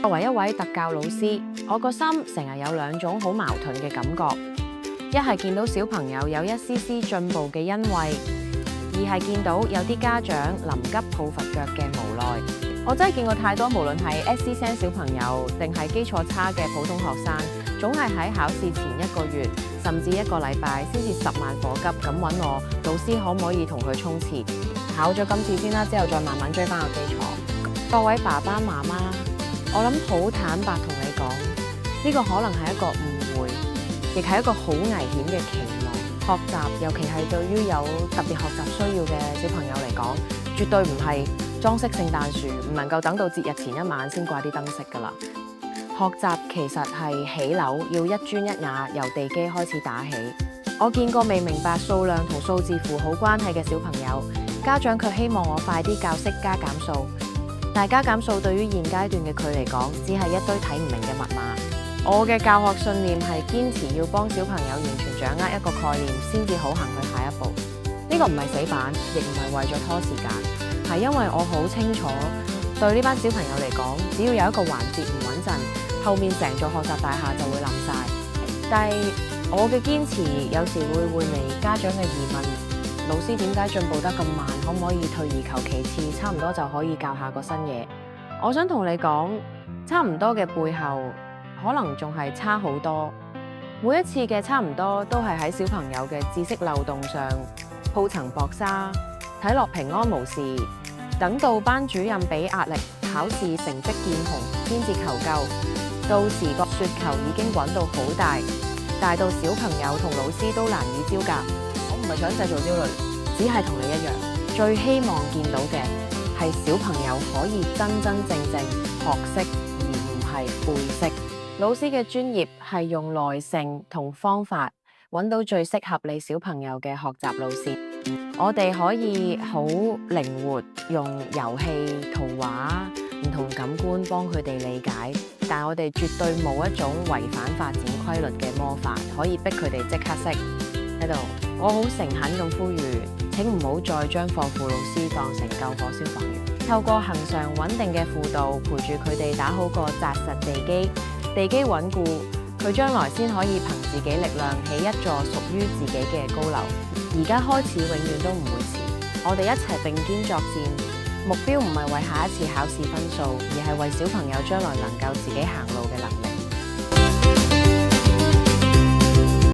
作為一位特教老師，我個心成日有兩種好矛盾嘅感覺，一係見到小朋友有一絲絲進步嘅欣慰，二係見到有啲家長臨急抱佛腳嘅無奈。我真係見過太多，無論係 SC SEN 小朋友定係基礎差嘅普通學生，總係喺考試前1個月甚至1個禮拜先至10萬火急咁揾我老師，可唔可以同佢衝刺？考咗今次先啦，之後再慢慢追翻個基礎。各位爸爸媽媽，我諗好坦白同你講，呢個可能係一個誤會，亦係一個好危險嘅期望。學習，尤其係對於有特別學習需要嘅小朋友嚟講，絕對唔係裝飾聖誕樹，唔能夠等到節日前1晚先掛啲燈飾㗎啦。學習其實係起樓，要一磚一瓦由地基開始打起。我見過未明白數量同數字符號關係嘅小朋友，家長卻希望我快啲教識加減數。但加減數對於現階段嘅佢嚟講，只係一堆睇唔明嘅密碼。我嘅教學信念係堅持要幫小朋友完全掌握一個概念，先至好行去下一步。呢個唔係死板，亦唔係為咗拖時間，係因為我好清楚，對呢班小朋友嚟講，只要有一個環節唔穩陣，後面成座學習大廈就會冧晒。但係我嘅堅持有時會換嚟家長嘅疑問：老師點解進步得咁慢？可唔可以退而求其次，差唔多就可以教下個新嘢？我想同你講，差唔多嘅背後，可能仲係差好多。每一次嘅差唔多，都係喺小朋友嘅知識漏洞上鋪層薄紗，睇落平安無事。等到班主任俾壓力，考試成績見紅，先至求救。到時個雪球已經滾到好大，大到小朋友同老師都難以招架。我唔係想製造焦慮，只係同你一樣，最希望見到嘅係小朋友可以真真正正學識，而唔係背識。老師嘅專業係用耐性同方法揾到最適合你小朋友嘅學習路線。我哋可以好靈活用遊戲、圖畫、唔同感官幫佢哋理解，但我哋絕對冇一種違反發展規律嘅魔法，可以逼佢哋即刻識。喺度，我好誠懇咁呼籲，請唔好再將課輔老師當成救火消防員。透過恆常穩定嘅輔導，陪住佢哋打好個紮實地基，地基穩固，佢將來先可以憑自己力量起一座屬於自己嘅高樓。而家開始永遠都唔會遲，我哋一齊並肩作戰，目標唔係為下一次考試分數，而係為小朋友將來能夠自己行路嘅能力。